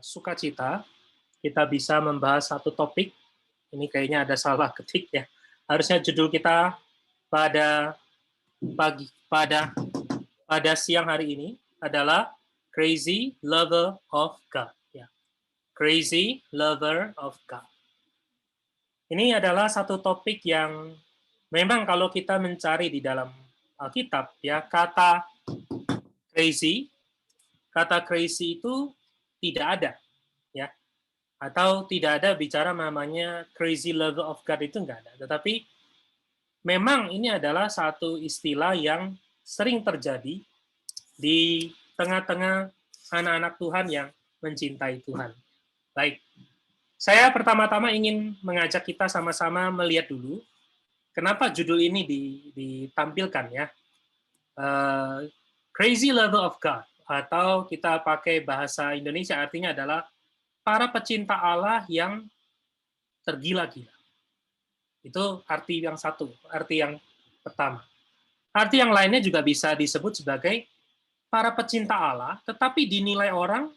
sukacita kita bisa membahas satu topik. Ini kayaknya ada salah ketik ya. Harusnya judul kita pada siang hari ini adalah Crazy Lover of God. Ya. Crazy Lover of God. Ini adalah satu topik yang memang kalau kita mencari di dalam Alkitab, ya, kata crazy itu tidak ada, ya, atau tidak ada bicara namanya crazy lover of God, itu enggak ada. Tetapi memang ini adalah satu istilah yang sering terjadi di tengah-tengah anak-anak Tuhan yang mencintai Tuhan. Baik, saya pertama-tama ingin mengajak kita sama-sama melihat dulu kenapa judul ini ditampilkan, ya. Crazy Lover of God, atau kita pakai bahasa Indonesia artinya adalah para pecinta Allah yang tergila-gila. Itu arti yang satu, arti yang pertama. Arti yang lainnya juga bisa disebut sebagai para pecinta Allah, tetapi dinilai orang,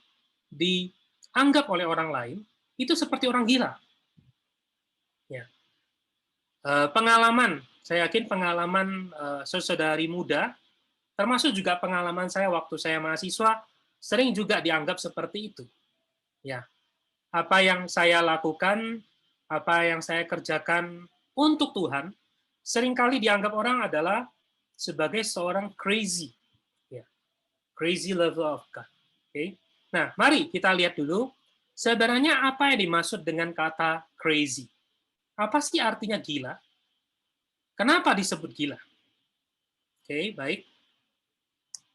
dianggap oleh orang lain, itu seperti orang gila. Ya. Pengalaman, saya yakin pengalaman saudari muda, termasuk juga pengalaman saya waktu saya mahasiswa, sering juga dianggap seperti itu. Ya, apa yang saya lakukan, apa yang saya kerjakan untuk Tuhan, seringkali dianggap orang adalah sebagai seorang crazy, ya, crazy lover of God. Okay? Nah, mari kita lihat dulu sebenarnya apa yang dimaksud dengan kata crazy. Apa sih artinya gila? Kenapa disebut gila? Oke, baik.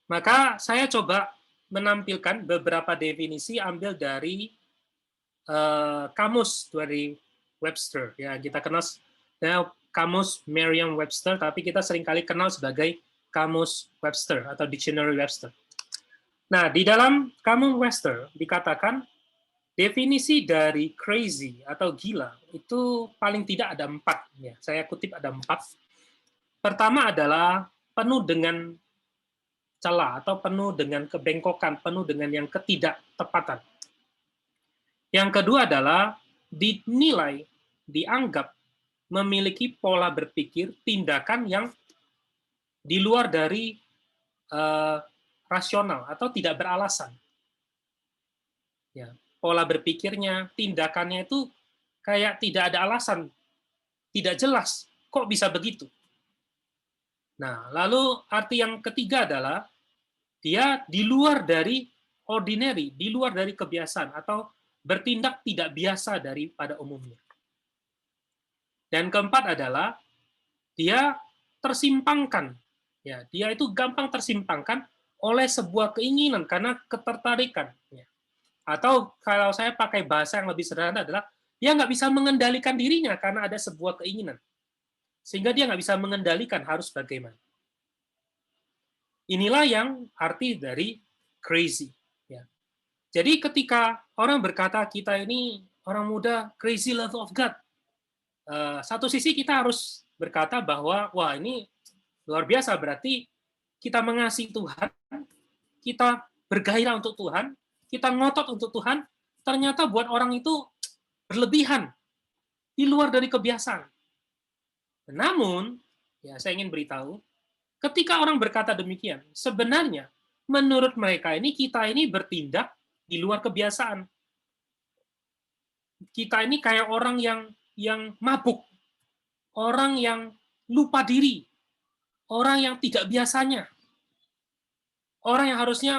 Maka saya coba menampilkan beberapa definisi ambil dari kamus dari Webster. Ya, kita kenal kamus Merriam-Webster, tapi kita seringkali kenal sebagai kamus Webster atau Dictionary Webster. Nah, di dalam kamus Webster dikatakan definisi dari crazy atau gila itu paling tidak ada 4. Ya, saya kutip ada 4. Pertama adalah penuh dengan celah atau penuh dengan kebengkokan, penuh dengan yang ketidaktepatan. Yang kedua adalah dinilai, dianggap memiliki pola berpikir, tindakan yang di luar dari rasional atau tidak beralasan. Ya, pola berpikirnya, tindakannya itu kayak tidak ada alasan, tidak jelas, kok bisa begitu. Nah, lalu arti yang ketiga adalah dia di luar dari ordinary, di luar dari kebiasaan, atau bertindak tidak biasa daripada umumnya. Dan keempat adalah dia tersimpangkan. Ya, dia itu gampang tersimpangkan oleh sebuah keinginan karena ketertarikan. Ya. Atau kalau saya pakai bahasa yang lebih sederhana adalah dia nggak bisa mengendalikan dirinya karena ada sebuah keinginan. Sehingga dia nggak bisa mengendalikan harus bagaimana. Inilah yang arti dari crazy. Ya. Jadi ketika orang berkata kita ini orang muda crazy love of God, satu sisi kita harus berkata bahwa wah ini luar biasa, berarti kita mengasihi Tuhan, kita bergairah untuk Tuhan, kita ngotot untuk Tuhan, ternyata buat orang itu berlebihan, di luar dari kebiasaan. Namun, ya saya ingin beritahu, ketika orang berkata demikian, sebenarnya menurut mereka ini kita ini bertindak di luar kebiasaan. Kita ini kayak orang yang mabuk, orang yang lupa diri, orang yang tidak biasanya, orang yang harusnya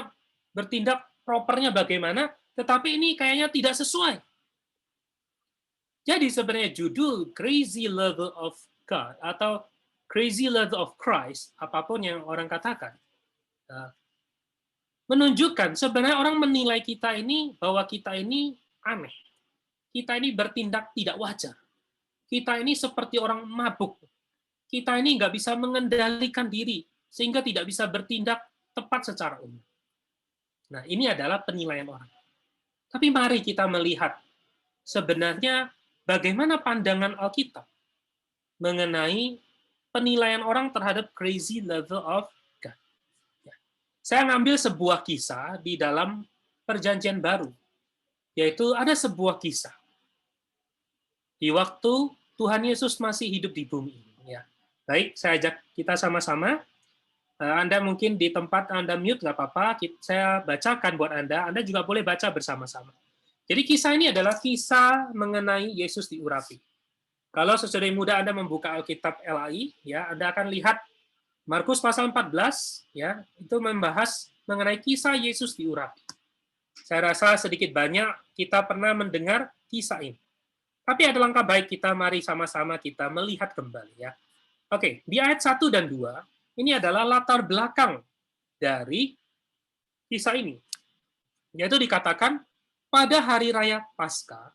bertindak propernya bagaimana, tetapi ini kayaknya tidak sesuai. Jadi sebenarnya judul Crazy Lover of God atau Crazy Lover of Christ, apapun yang orang katakan, menunjukkan sebenarnya orang menilai kita ini bahwa kita ini aneh. Kita ini bertindak tidak wajar. Kita ini seperti orang mabuk. Kita ini nggak bisa mengendalikan diri, sehingga tidak bisa bertindak tepat secara umum. Nah, ini adalah penilaian orang. Tapi mari kita melihat sebenarnya bagaimana pandangan Alkitab mengenai penilaian orang terhadap crazy level of God. Saya ngambil sebuah kisah di dalam Perjanjian Baru. yaitu ada sebuah kisah di waktu Tuhan Yesus masih hidup di bumi ini. Ya. Baik, saya ajak kita sama-sama. Anda mungkin di tempat Anda mute, nggak apa-apa. Saya bacakan buat Anda. Anda juga boleh baca bersama-sama. Jadi kisah ini adalah kisah mengenai Yesus diurapi. Kalau sesudah muda Anda membuka Alkitab LAI, ya Anda akan lihat Markus pasal 14, ya itu membahas mengenai kisah Yesus diurapi. Saya rasa sedikit banyak kita pernah mendengar kisah ini. Tapi ada langkah baik kita, mari sama-sama kita melihat kembali. Ya. Oke, di ayat 1 dan 2, ini adalah latar belakang dari kisah ini. Yaitu dikatakan, pada hari raya Paskah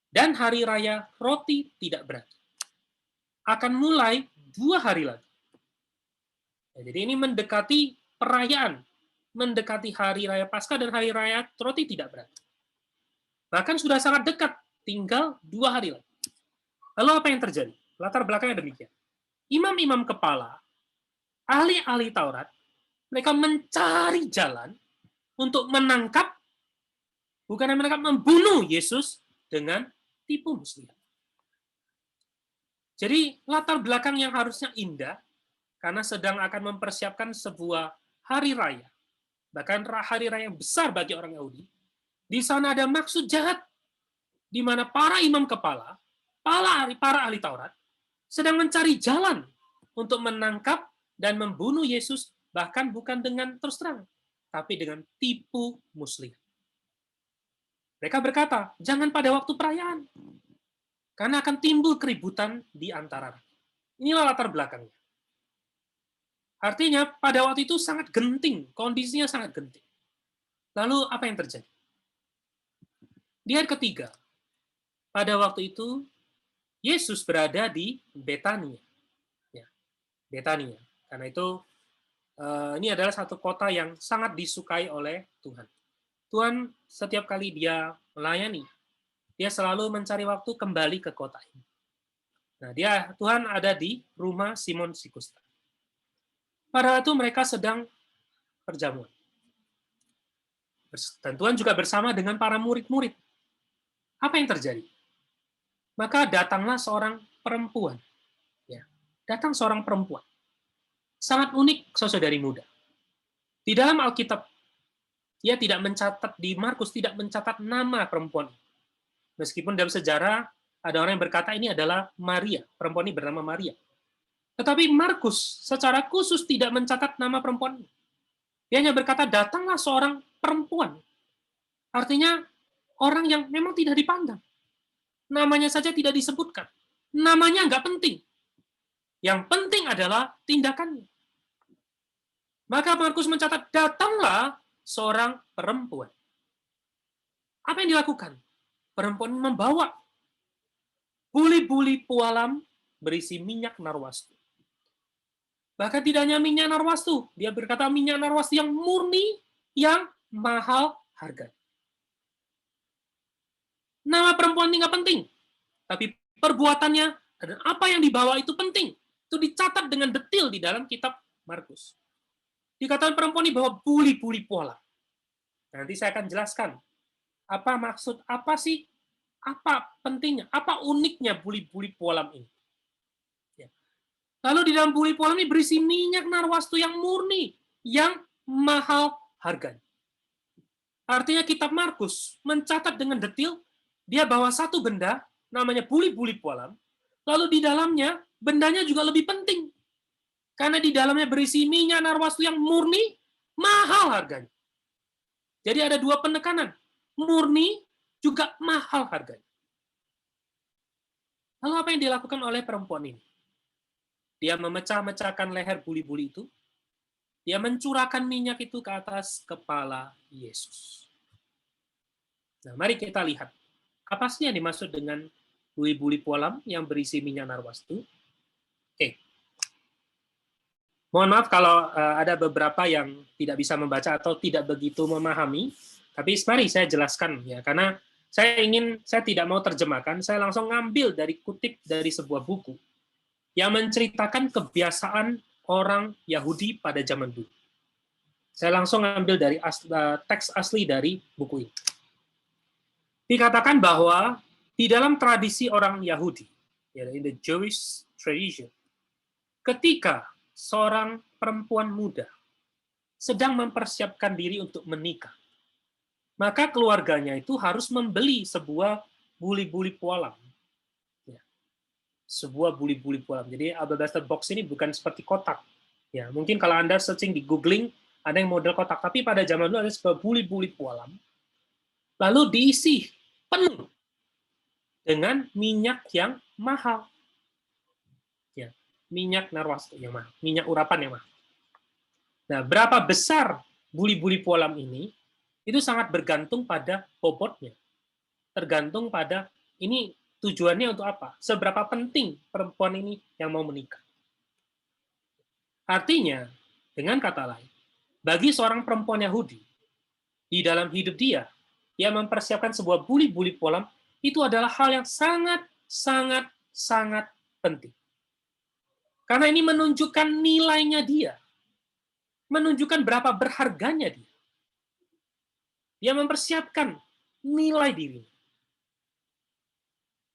dan hari raya roti tidak berat akan mulai 2 hari lagi. Ya, jadi ini mendekati perayaan, mendekati hari raya Paskah dan hari raya roti tidak berat. Bahkan sudah sangat dekat, tinggal 2 hari lagi. Lalu apa yang terjadi? Latar belakangnya demikian. Imam-imam kepala, ahli-ahli Taurat, mereka mencari jalan untuk menangkap, bukan menangkap, membunuh Yesus dengan tipu muslihat. Jadi latar belakang yang harusnya indah, karena sedang akan mempersiapkan sebuah hari raya, bahkan hari raya yang besar bagi orang Yahudi, di sana ada maksud jahat, di mana para imam kepala, para ahli Taurat, sedang mencari jalan untuk menangkap dan membunuh Yesus, bahkan bukan dengan terus terang, tapi dengan tipu muslihat. Mereka berkata, jangan pada waktu perayaan, karena akan timbul keributan di antara. Inilah latar belakangnya. Artinya, pada waktu itu sangat genting, kondisinya sangat genting. Lalu, apa yang terjadi? Di ayat ketiga, pada waktu itu, Yesus berada di Betania. Ya, Betania. Karena itu, ini adalah satu kota yang sangat disukai oleh Tuhan. Tuhan setiap kali dia melayani, dia selalu mencari waktu kembali ke kota ini. Nah, Tuhan ada di rumah Simon si Kusta. Pada waktu mereka sedang perjamuan. Dan Tuhan juga bersama dengan para murid-murid. Apa yang terjadi? Maka datanglah seorang perempuan. Ya, datang seorang perempuan. Sangat unik, saudari muda. Di dalam Alkitab, dia tidak mencatat, di Markus tidak mencatat nama perempuan. Meskipun dalam sejarah ada orang yang berkata ini adalah Maria, perempuan ini bernama Maria. Tetapi Markus secara khusus tidak mencatat nama perempuan. Dia hanya berkata datanglah seorang perempuan. Artinya orang yang memang tidak dipandang. Namanya saja tidak disebutkan. Namanya nggak penting. Yang penting adalah tindakannya. Maka Markus mencatat datanglah seorang perempuan. Apa yang dilakukan? Perempuan membawa buli-buli pualam berisi minyak narwastu. Bahkan tidak hanya minyak narwastu, dia berkata minyak narwastu yang murni, yang mahal harga. Nama perempuan ini nggak penting, tapi perbuatannya dan apa yang dibawa itu penting. Itu dicatat dengan detail di dalam kitab Markus. Dikatakan perempuan ini bawa buli-buli pualam. Nanti saya akan jelaskan apa maksud, apa sih, apa pentingnya, apa uniknya buli-buli pualam ini. Lalu di dalam buli pualam ini berisi minyak narwastu yang murni, yang mahal harganya. Artinya kitab Markus mencatat dengan detail, dia bawa satu benda, namanya buli-buli pualam, lalu di dalamnya, bendanya juga lebih penting. Karena di dalamnya berisi minyak narwastu yang murni, mahal harganya. Jadi ada dua penekanan, murni juga mahal harganya. Lalu apa yang dilakukan oleh perempuan ini? Dia memecah-mecahkan leher buli-buli itu. Dia mencurahkan minyak itu ke atas kepala Yesus. Nah, mari kita lihat. Apa sih yang dimaksud dengan buli-buli pualam yang berisi minyak narwastu? Oke. Mohon maaf kalau ada beberapa yang tidak bisa membaca atau tidak begitu memahami. Tapi mari saya jelaskan ya, karena saya tidak mau terjemahkan, saya langsung ngambil dari kutip dari sebuah buku yang menceritakan kebiasaan orang Yahudi pada zaman dulu. Saya langsung ambil dari teks asli dari buku ini. Dikatakan bahwa di dalam tradisi orang Yahudi, ya, in the Jewish tradition, ketika seorang perempuan muda sedang mempersiapkan diri untuk menikah, maka keluarganya itu harus membeli sebuah buli-buli pualam. Ya, sebuah buli-buli pualam. Jadi alabaster box ini bukan seperti kotak. Ya, mungkin kalau Anda searching di googling, ada yang model kotak, tapi pada zaman dulu ada sebuah buli-buli pualam, lalu diisi penuh dengan minyak yang mahal. Ya, minyak narwastu yang mahal, minyak urapan yang mahal. Nah, berapa besar buli-buli pualam ini, itu sangat bergantung pada bobotnya. Tergantung pada ini tujuannya untuk apa? Seberapa penting perempuan ini yang mau menikah. Artinya, dengan kata lain, bagi seorang perempuan Yahudi, di dalam hidup dia mempersiapkan sebuah buli-buli pualam, itu adalah hal yang sangat, sangat, sangat penting. Karena ini menunjukkan nilainya dia. Menunjukkan berapa berharganya dia. Dia mempersiapkan nilai diri.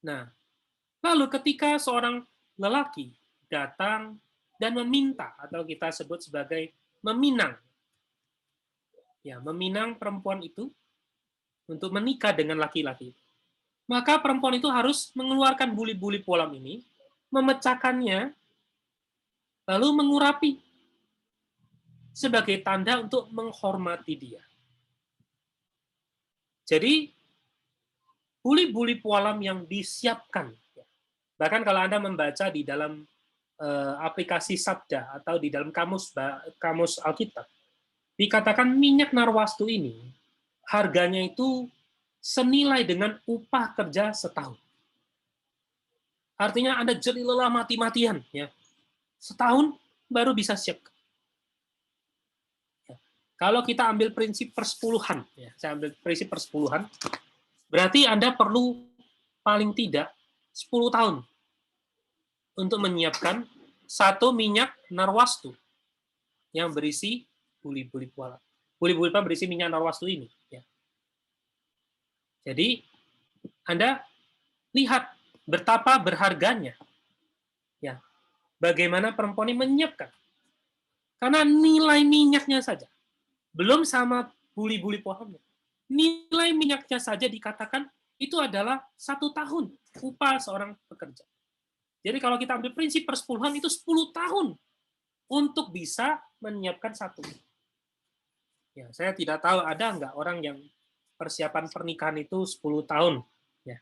Nah, lalu ketika seorang lelaki datang dan meminta, atau kita sebut sebagai meminang, ya, meminang perempuan itu untuk menikah dengan laki-laki, maka perempuan itu harus mengeluarkan buli-buli pualam ini, memecahkannya, lalu mengurapi sebagai tanda untuk menghormati dia. Jadi, buli-buli pualam yang disiapkan, bahkan kalau Anda membaca di dalam aplikasi Sabda atau di dalam kamus Alkitab, dikatakan minyak narwastu ini harganya itu senilai dengan upah kerja setahun. Artinya Anda jadi lelah mati-matian, ya, setahun baru bisa siap. Ya. Kalau kita ambil prinsip persepuluhan, ya, saya ambil prinsip persepuluhan, berarti Anda perlu paling tidak 10 tahun untuk menyiapkan satu minyak narwastu yang berisi buli-buli pualam. Buli-buli pualam berisi minyak narwastu ini. Ya. Jadi, Anda lihat betapa berharganya. Ya, bagaimana perempuan ini menyiapkan. Karena nilai minyaknya saja, belum sama buli-buli pualamnya. Nilai minyaknya saja dikatakan itu adalah 1 tahun upah seorang pekerja. Jadi kalau kita ambil prinsip persepuluhan, itu 10 tahun untuk bisa menyiapkan satu. Ya, saya tidak tahu ada nggak orang yang persiapan pernikahan itu 10 tahun. Ya.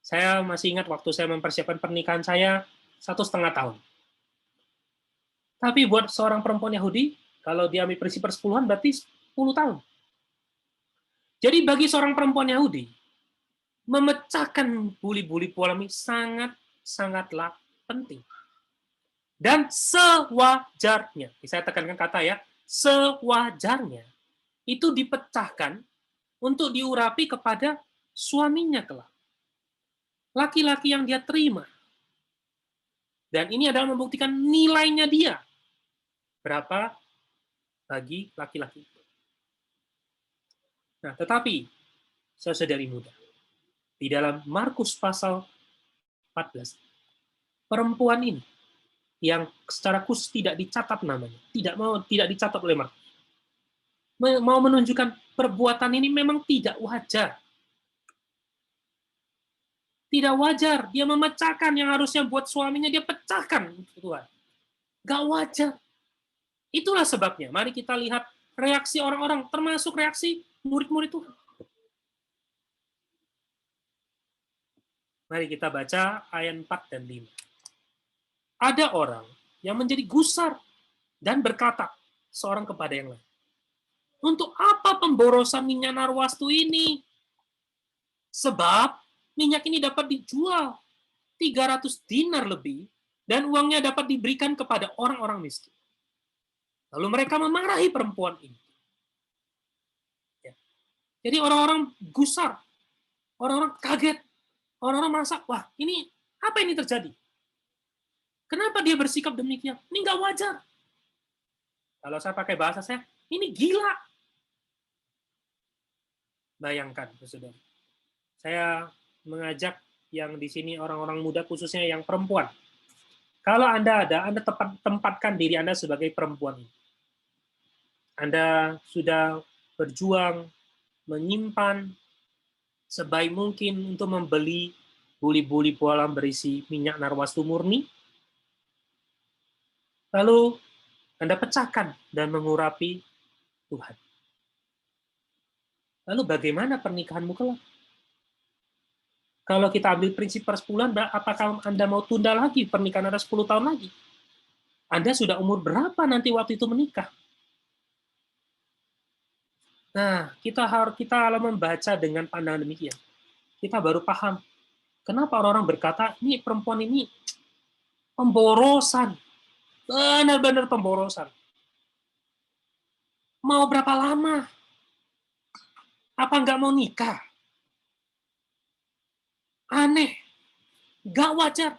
Saya masih ingat waktu saya mempersiapkan pernikahan saya 1,5 tahun. Tapi buat seorang perempuan Yahudi, kalau dia ambil prinsip persepuluhan berarti 10 tahun. Jadi bagi seorang perempuan Yahudi, memecahkan buli-buli pualam ini sangatlah penting. Dan sewajarnya, saya tekankan kata ya, sewajarnya, itu dipecahkan untuk diurapi kepada suaminya kelak. Laki-laki yang dia terima. Dan ini adalah membuktikan nilainya dia. Berapa bagi laki-laki. Nah, tetapi, saudari muda, di dalam Markus pasal 14, perempuan ini yang secara khusus tidak dicatat namanya, tidak dicatat oleh Markus, mau menunjukkan perbuatan ini memang tidak wajar. Tidak wajar, dia memecahkan yang harusnya buat suaminya, dia pecahkan, Tuhan. Gak wajar. Itulah sebabnya, mari kita lihat reaksi orang-orang, termasuk reaksi murid-murid Tuhan. Mari kita baca ayat 4 dan 5. Ada orang yang menjadi gusar dan berkata seorang kepada yang lain, untuk apa pemborosan minyak narwastu ini? Sebab minyak ini dapat dijual 300 dinar lebih dan uangnya dapat diberikan kepada orang-orang miskin. Lalu mereka memarahi perempuan ini. Ya. Jadi orang-orang gusar, orang-orang kaget, orang-orang merasa, wah ini apa ini terjadi? Kenapa dia bersikap demikian? Ini nggak wajar. Kalau saya pakai bahasa saya, ini gila. Bayangkan, saudara. Saya mengajak yang di sini orang-orang muda, khususnya yang perempuan. Kalau Anda ada, Anda tempatkan diri Anda sebagai perempuan ini. Anda sudah berjuang, menyimpan sebaik mungkin untuk membeli buli-buli bolam berisi minyak narwastu murni, lalu Anda pecahkan dan mengurapi Tuhan. Lalu bagaimana pernikahanmu kelak? Kalau kita ambil prinsip persepuluhan, apakah Anda mau tunda lagi pernikahan Anda 10 tahun lagi? Anda sudah umur berapa nanti waktu itu menikah? Nah, kita kalau membaca dengan pandangan demikian, kita baru paham kenapa orang-orang berkata, ini perempuan ini pemborosan. Benar-benar pemborosan. Mau berapa lama? Apa nggak mau nikah? Aneh. Nggak wajar.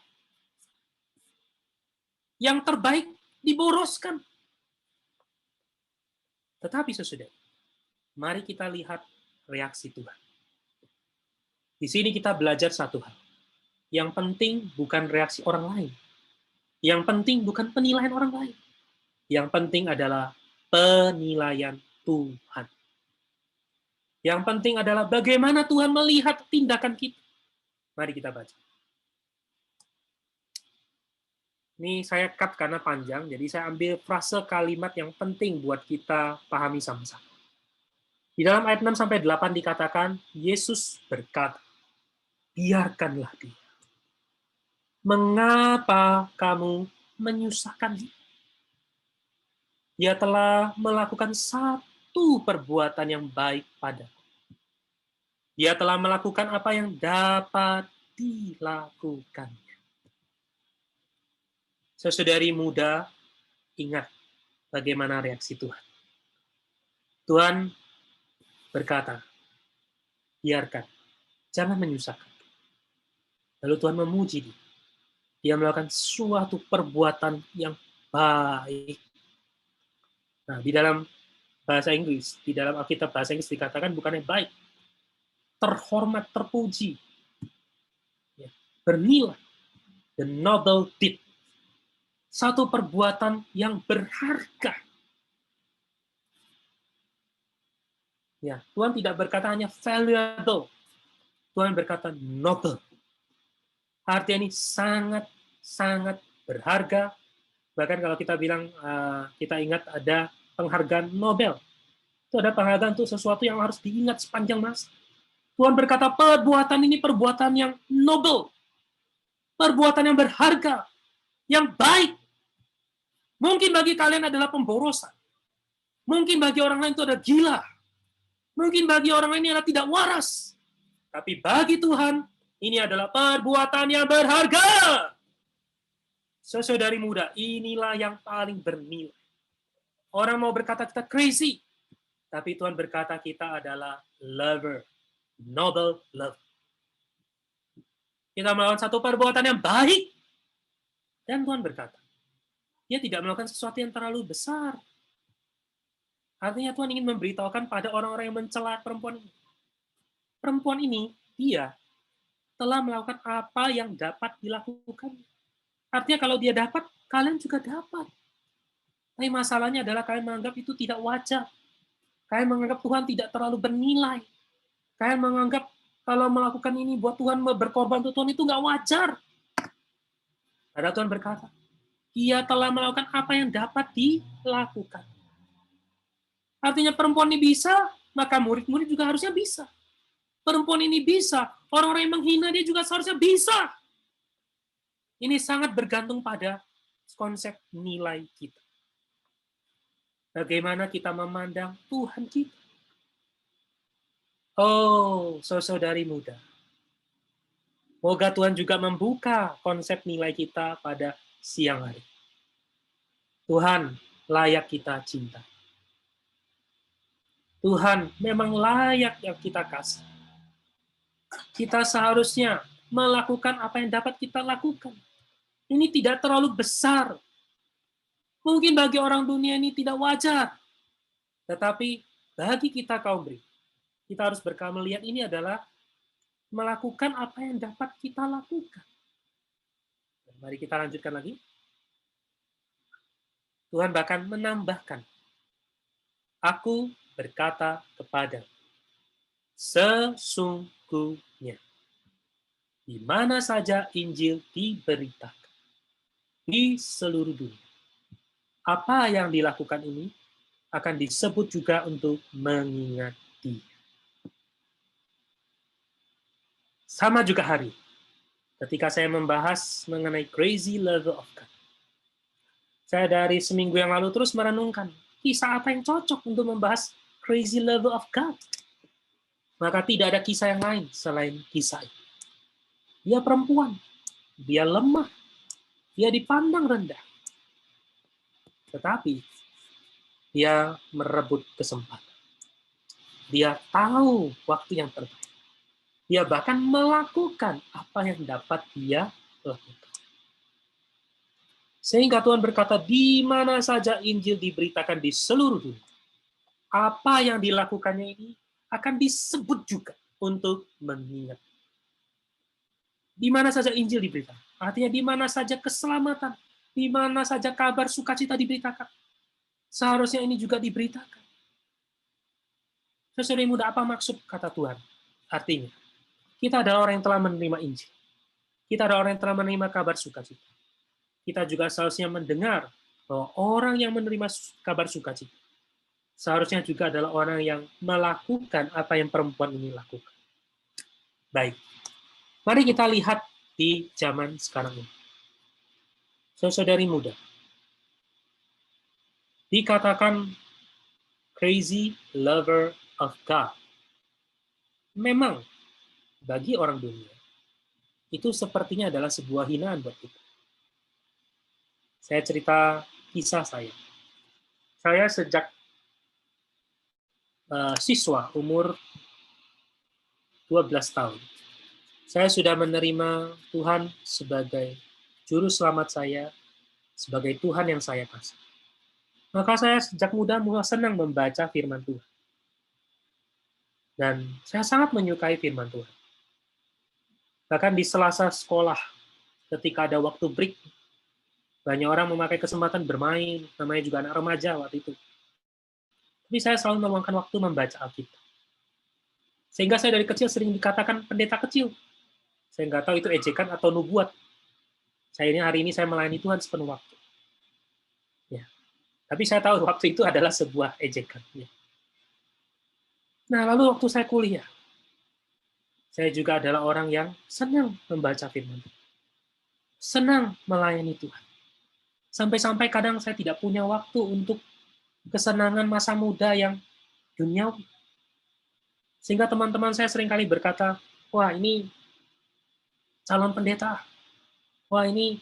Yang terbaik diboroskan. Tetapi sesudah, mari kita lihat reaksi Tuhan. Di sini kita belajar satu hal. Yang penting bukan reaksi orang lain. Yang penting bukan penilaian orang lain. Yang penting adalah penilaian Tuhan. Yang penting adalah bagaimana Tuhan melihat tindakan kita. Mari kita baca. Ini saya cut karena panjang, jadi saya ambil frase kalimat yang penting buat kita pahami sama-sama. Di dalam ayat 6-8 dikatakan, Yesus berkata, biarkanlah dia. Mengapa kamu menyusahkan dia? Dia telah melakukan satu perbuatan yang baik padaku. Dia telah melakukan apa yang dapat dilakukan. Saudari muda, ingat bagaimana reaksi Tuhan. Tuhan berkata, biarkan, jangan menyusahkan. Lalu Tuhan memuji dia. Dia melakukan suatu perbuatan yang baik. Nah, di dalam bahasa Inggris, di dalam Alkitab bahasa Inggris dikatakan bukan yang baik, terhormat, terpuji, bernilai, the noble deed. Satu perbuatan yang berharga. Ya, Tuhan tidak berkata hanya valuable. Tuhan berkata noble. Artinya ini sangat berharga. Bahkan kalau kita bilang, kita ingat ada penghargaan Nobel. Itu ada penghargaan untuk sesuatu yang harus diingat sepanjang masa. Tuhan berkata, perbuatan ini perbuatan yang noble. Perbuatan yang berharga. Yang baik. Mungkin bagi kalian adalah pemborosan. Mungkin bagi orang lain itu adalah gila. Mungkin bagi orang lain ini adalah tidak waras. Tapi bagi Tuhan, ini adalah perbuatan yang berharga. Saudari muda, inilah yang paling bernilai. Orang mau berkata kita crazy, tapi Tuhan berkata kita adalah lover, noble love. Kita melakukan satu perbuatan yang baik, dan Tuhan berkata, dia tidak melakukan sesuatu yang terlalu besar. Artinya Tuhan ingin memberitahukan pada orang-orang yang mencela perempuan ini. Perempuan ini, dia telah melakukan apa yang dapat dilakukan. Artinya kalau dia dapat, kalian juga dapat. Tapi masalahnya adalah kalian menganggap itu tidak wajar. Kalian menganggap Tuhan tidak terlalu bernilai. Kalian menganggap kalau melakukan ini buat Tuhan, berkorban untuk Tuhan itu nggak wajar. Padahal Tuhan berkata, ia telah melakukan apa yang dapat dilakukan. Artinya perempuan ini bisa, maka murid-murid juga harusnya bisa. Perempuan ini bisa, orang-orang yang menghina dia juga seharusnya bisa. Ini sangat bergantung pada konsep nilai kita. Bagaimana kita memandang Tuhan kita. Oh, saudari muda. Moga Tuhan juga membuka konsep nilai kita pada siang hari. Tuhan layak kita cinta. Tuhan memang layak yang kita kasih. Kita seharusnya melakukan apa yang dapat kita lakukan. Ini tidak terlalu besar. Mungkin bagi orang dunia ini tidak wajar. Tetapi bagi kita kaum beri, kita harus melihat ini adalah melakukan apa yang dapat kita lakukan. Mari kita lanjutkan lagi. Tuhan bahkan menambahkan, aku berkata kepada, sesungguhnya, di mana saja Injil diberitakan, di seluruh dunia, apa yang dilakukan ini akan disebut juga untuk mengingat dia. Sama juga hari, ketika saya membahas mengenai crazy love of God. Saya dari seminggu yang lalu terus merenungkan, kisah apa yang cocok untuk membahas crazy love of God. Maka tidak ada kisah yang lain selain kisah ini. Dia perempuan, dia lemah, dia dipandang rendah. Tetapi dia merebut kesempatan. Dia tahu waktu yang terbaik. Dia bahkan melakukan apa yang dapat dia lakukan. Sehingga Tuhan berkata, di mana saja Injil diberitakan di seluruh dunia, apa yang dilakukannya ini akan disebut juga untuk mengingat. Di mana saja Injil diberitakan. Artinya di mana saja keselamatan, di mana saja kabar sukacita diberitakan. Seharusnya ini juga diberitakan. Saudara muda, apa maksud kata Tuhan? Artinya, kita adalah orang yang telah menerima Injil. Kita adalah orang yang telah menerima kabar sukacita. Kita juga seharusnya mendengar bahwa orang yang menerima kabar sukacita seharusnya juga adalah orang yang melakukan apa yang perempuan ini lakukan. Baik, mari kita lihat di zaman sekarang ini. Saudari muda, dikatakan crazy lover of God. Memang bagi orang dunia, itu sepertinya adalah sebuah hinaan buat kita. Saya cerita kisah saya. Saya sejak siswa umur 12 tahun, saya sudah menerima Tuhan sebagai juru selamat saya, sebagai Tuhan yang saya kasih. Maka saya sejak muda senang membaca firman Tuhan. Dan saya sangat menyukai firman Tuhan. Bahkan di selasa sekolah, ketika ada waktu break, banyak orang memakai kesempatan bermain, namanya juga anak remaja waktu itu. Tapi saya selalu meluangkan waktu membaca Alkitab. Sehingga saya dari kecil sering dikatakan pendeta kecil. Saya nggak tahu itu ejekan atau nubuat. Hari ini saya melayani Tuhan sepenuh waktu. Ya. Tapi saya tahu waktu itu adalah sebuah ejekan. Ya. Nah, lalu waktu saya kuliah, saya juga adalah orang yang senang membaca firman Tuhan. Senang melayani Tuhan. Sampai-sampai kadang saya tidak punya waktu untuk kesenangan masa muda yang duniawi. Sehingga teman-teman saya seringkali berkata, wah ini calon pendeta, wah ini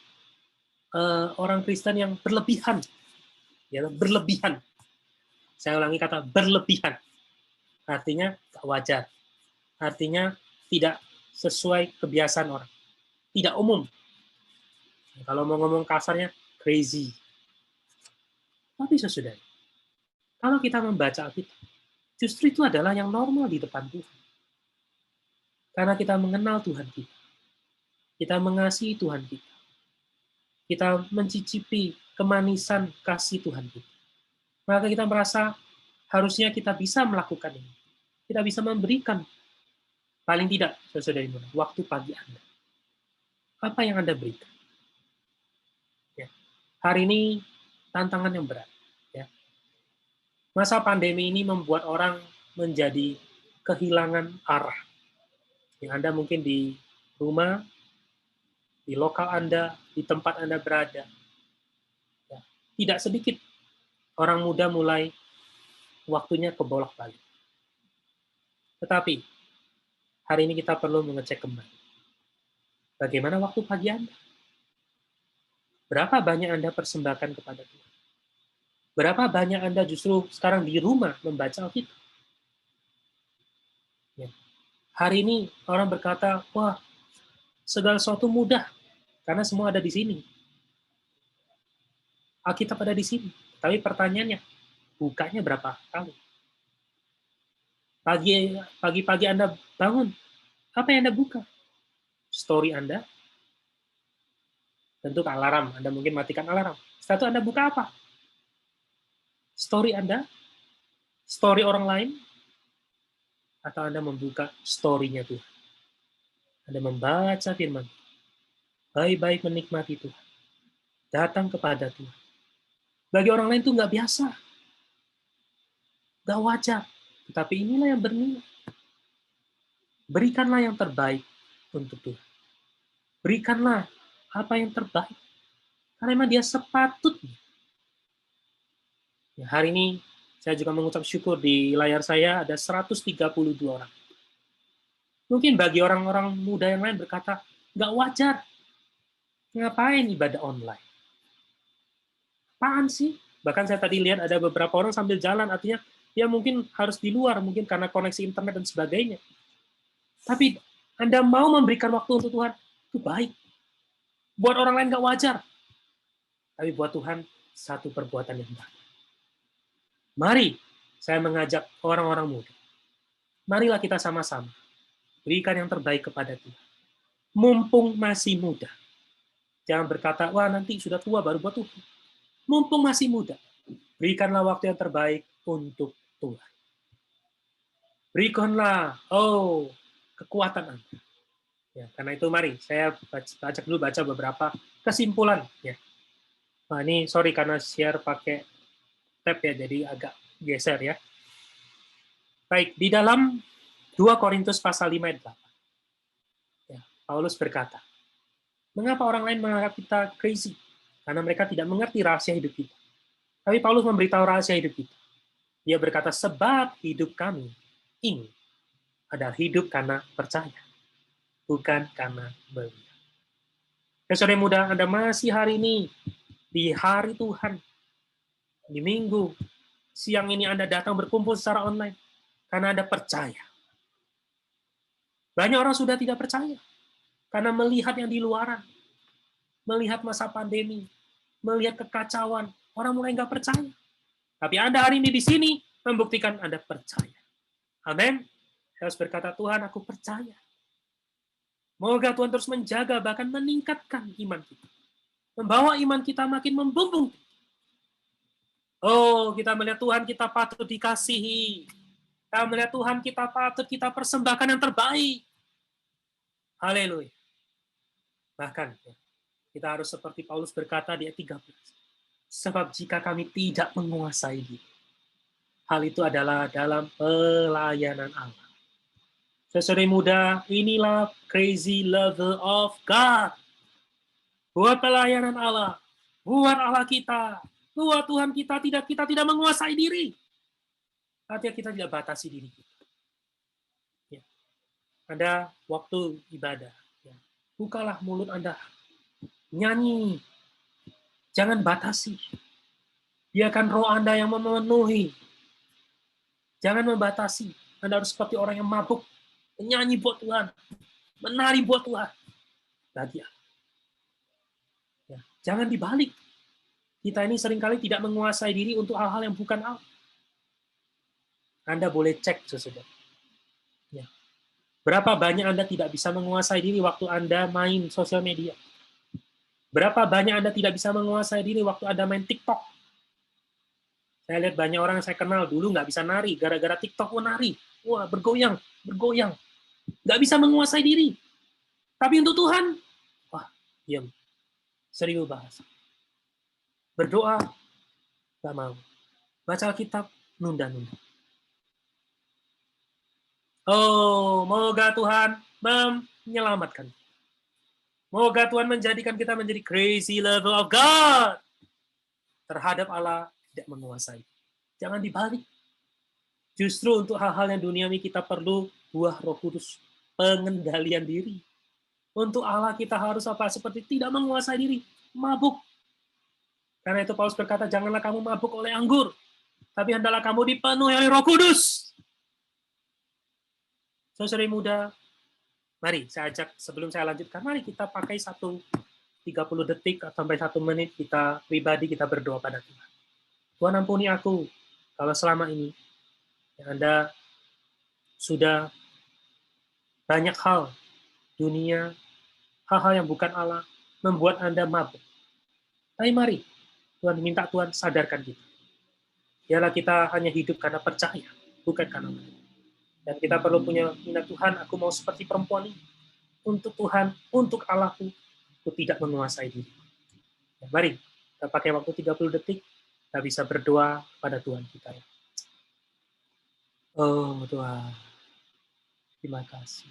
orang Kristen yang berlebihan. Ya, berlebihan. Saya ulangi kata berlebihan. Artinya tak wajar. Artinya tidak sesuai kebiasaan orang. Tidak umum. Kalau mau ngomong kasarnya, crazy. Tapi sesudah, kalau kita membaca Alkitab, justru itu adalah yang normal di depan Tuhan. Karena kita mengenal Tuhan kita. Kita mengasihi Tuhan kita. Kita mencicipi kemanisan kasih Tuhan kita. Maka kita merasa harusnya kita bisa melakukan ini. Kita bisa memberikan, paling tidak, saudara-saudari, waktu pagi Anda. Apa yang Anda berikan? Ya. Hari ini tantangan yang berat. Ya. Masa pandemi ini membuat orang menjadi kehilangan arah. Yang Anda mungkin di rumah, di lokal Anda, di tempat Anda berada. Ya. Tidak sedikit orang muda mulai waktunya kebolak-balik. Tetapi, hari ini kita perlu mengecek kembali. Bagaimana waktu pagi Anda? Berapa banyak Anda persembahkan kepada Tuhan? Berapa banyak Anda justru sekarang di rumah membaca Alkitab? Ya. Hari ini orang berkata, wah, segala sesuatu mudah, karena semua ada di sini. Alkitab ada di sini. Tapi pertanyaannya, bukanya berapa kali? Pagi-pagi Anda bangun, Apa yang Anda buka? Story Anda, tentu alarm. Anda mungkin matikan alarm. Setelah itu Anda buka apa? Story Anda, story orang lain, atau Anda membuka story-nya Tuhan. Anda membaca firman, baik-baik menikmati Tuhan, datang kepada Tuhan. Bagi orang lain itu nggak biasa, nggak wajar. Tetapi inilah yang bernilai. Berikanlah yang terbaik untuk Tuhan. Berikanlah apa yang terbaik. Karena memang dia sepatutnya. Ya, hari ini saya juga mengucap syukur di layar saya ada 132 orang. Mungkin bagi orang-orang muda yang lain berkata, nggak wajar. Ngapain ibadah online? Apaan sih? Bahkan saya tadi lihat ada beberapa orang sambil jalan, artinya ya mungkin harus di luar, mungkin karena koneksi internet dan sebagainya. Tapi Anda mau memberikan waktu untuk Tuhan, itu baik. Buat orang lain nggak wajar. Tapi buat Tuhan, satu perbuatan yang baik. Mari, saya mengajak orang-orang muda. Marilah kita sama-sama berikan yang terbaik kepada Tuhan. Mumpung masih muda. Jangan berkata, wah nanti sudah tua baru buat Tuhan. Mumpung masih muda, berikanlah waktu yang terbaik untuk Tuhan. Berikanlah, kekuatan Anda. Ya, karena itu mari, saya ajak dulu baca beberapa kesimpulan. Ya. Nah ini, sorry karena share pakai tab ya, jadi agak geser ya. Baik, di dalam 2 Korintus pasal 5 ayat 8, ya, Paulus berkata, mengapa orang lain menganggap kita crazy? Karena mereka tidak mengerti rahasia hidup kita. Tapi Paulus memberitahu rahasia hidup kita. Dia berkata, sebab hidup kami ini adalah hidup karena percaya, bukan karena melihat. Ya, saudara muda, Anda masih hari ini, di hari Tuhan, di minggu, siang ini Anda datang berkumpul secara online, karena Anda percaya. Banyak orang sudah tidak percaya, karena melihat yang di luaran, melihat masa pandemi, melihat kekacauan, orang mulai nggak percaya. Tapi Anda hari ini di sini, membuktikan Anda percaya. Amin. Saya harus berkata, Tuhan, aku percaya. Moga Tuhan terus menjaga, bahkan meningkatkan iman kita. Membawa iman kita makin membumbung. Oh, kita melihat Tuhan kita patut dikasihi. Kita melihat Tuhan kita patut kita persembahkan yang terbaik. Haleluya. Bahkan, kita harus seperti Paulus berkata di ayat 13. Sebab jika kami tidak menguasai diri, hal itu adalah dalam pelayanan Allah. Saudara muda, inilah crazy level of God. Buat pelayanan Allah, buat Allah kita, buat Tuhan kita tidak menguasai diri. Artinya kita tidak batasi diri kita. Ya. Anda waktu ibadah, ya. Bukalah mulut Anda, nyanyi, jangan batasi. Biarkan roh Anda yang memenuhi. Jangan membatasi. Anda harus seperti orang yang mabuk, menyanyi buat Tuhan, menari buat Tuhan. Bagi ya. Jangan dibalik. Kita ini seringkali tidak menguasai diri untuk hal-hal yang bukan Allah. Anda boleh cek sesudah. Ya. Berapa banyak Anda tidak bisa menguasai diri waktu Anda main sosial media? Berapa banyak Anda tidak bisa menguasai diri waktu Anda main TikTok? Saya lihat banyak orang yang saya kenal dulu nggak bisa nari, gara-gara TikTok nari. Wah, bergoyang, bergoyang. Nggak bisa menguasai diri. Tapi untuk Tuhan, wah, diam. Serius bahas. Berdoa, nggak mau. Baca Alkitab, nunda-nunda. Oh, moga Tuhan menyelamatkan. Moga Tuhan menjadikan kita menjadi crazy level of God. Terhadap Allah tidak menguasai. Jangan dibalik. Justru untuk hal-hal yang duniawi kita perlu buah Roh Kudus, pengendalian diri. Untuk Allah kita harus apa? Seperti tidak menguasai diri, mabuk. Karena itu Paulus berkata, janganlah kamu mabuk oleh anggur, tapi hendaklah kamu dipenuhi oleh Roh Kudus. Saudara muda, mari saya ajak sebelum saya lanjutkan, mari kita pakai 30 detik sampai 1 menit kita pribadi kita berdoa pada Tuhan. Tuhan ampuni aku kalau selama ini Anda sudah banyak hal, dunia, hal-hal yang bukan Allah, membuat Anda mabuk. Tapi mari, Tuhan minta Tuhan sadarkan kita. Biarlah kita hanya hidup karena percaya, bukan karena melihat. Dan kita perlu punya minat Tuhan, aku mau seperti perempuan ini. Untuk Tuhan, untuk Allahku, aku tidak menguasai diri. Ya, mari, kita pakai waktu 30 detik, kita bisa berdoa pada Tuhan kita. Ya. Oh Tuhan, terima kasih.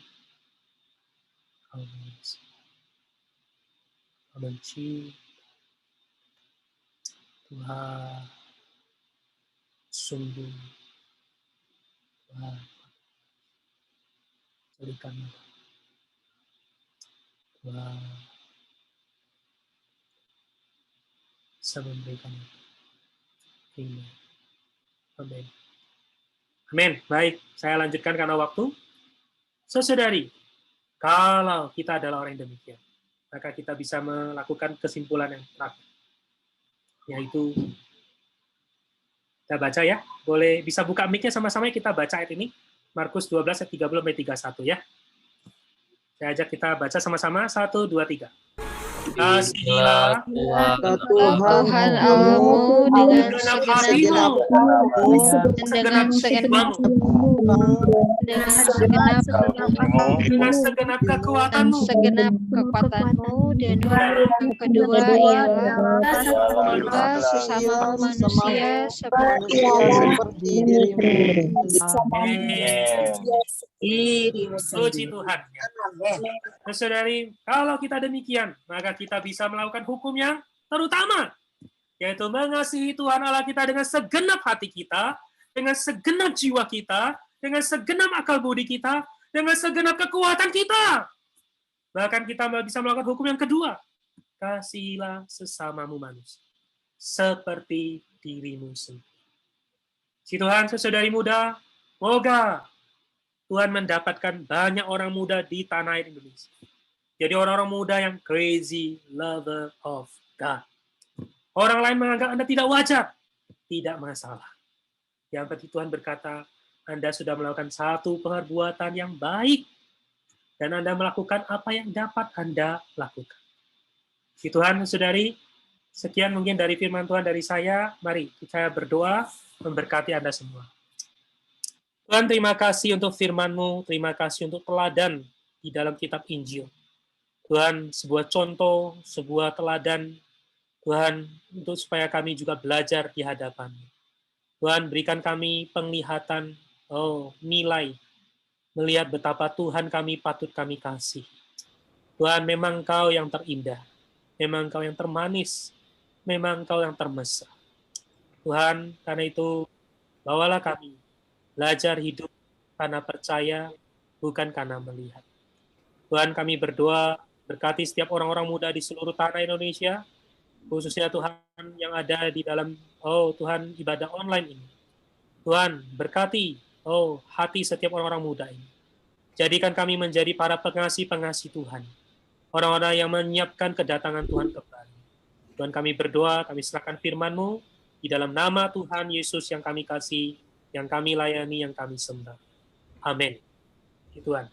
Kau benci, Tuhan, sungguh, Tuhan, jadikan Tuhan, bisa memberikan ini. Amin. Amin. Baik, saya lanjutkan karena waktu. Saudari, kalau kita adalah orang yang demikian, maka kita bisa melakukan kesimpulan yang terakhir, yaitu kita baca ya. Boleh bisa buka mic-nya sama-sama kita baca ayat ini. Markus 12 ayat 30 sampai 31 ya. Saya ajak kita baca sama-sama. 1, 2, 3. Kasihlah Tuhan Allahmu dengan segenap hatimu dengan segenap kekuatanmu dan kedua ialah sesama manusia seperti dirimu. Puji Tuhan. Saudari, kalau kita demikian, maka kita bisa melakukan hukum yang terutama, yaitu mengasihi Tuhan Allah kita dengan segenap hati kita, dengan segenap jiwa kita, dengan segenap akal budi kita, dengan segenap kekuatan kita. Bahkan kita bisa melakukan hukum yang kedua, kasihilah sesamamu manusia, seperti dirimu sendiri. Si Tuhan, saudari muda, semoga Tuhan mendapatkan banyak orang muda di tanah air Indonesia. Jadi orang-orang muda yang crazy lover of God. Orang lain menganggap Anda tidak wajar. Tidak masalah. Yang penting Tuhan berkata, Anda sudah melakukan satu perbuatan yang baik. Dan Anda melakukan apa yang dapat Anda lakukan. Si Tuhan, saudari, sekian mungkin dari firman Tuhan dari saya. Mari saya berdoa memberkati Anda semua. Tuhan, terima kasih untuk firman-Mu, terima kasih untuk teladan di dalam kitab Injil. Tuhan, sebuah contoh, sebuah teladan, Tuhan, untuk supaya kami juga belajar di hadapan-Mu. Tuhan, berikan kami penglihatan, nilai, melihat betapa Tuhan kami patut kami kasih. Tuhan, memang Engkau yang terindah, memang Engkau yang termanis, memang Engkau yang termesra. Tuhan, karena itu, bawalah kami belajar hidup karena percaya, bukan karena melihat. Tuhan, kami berdoa, berkati setiap orang-orang muda di seluruh tanah Indonesia, khususnya Tuhan yang ada di dalam, Tuhan, ibadah online ini. Tuhan, berkati, hati setiap orang-orang muda ini. Jadikan kami menjadi para pengasih-pengasih Tuhan. Orang-orang yang menyiapkan kedatangan Tuhan kembali. Tuhan, kami berdoa, kami serahkan firman-Mu, di dalam nama Tuhan Yesus yang kami kasih, yang kami layani, yang kami sembah. Amin. Tuhan.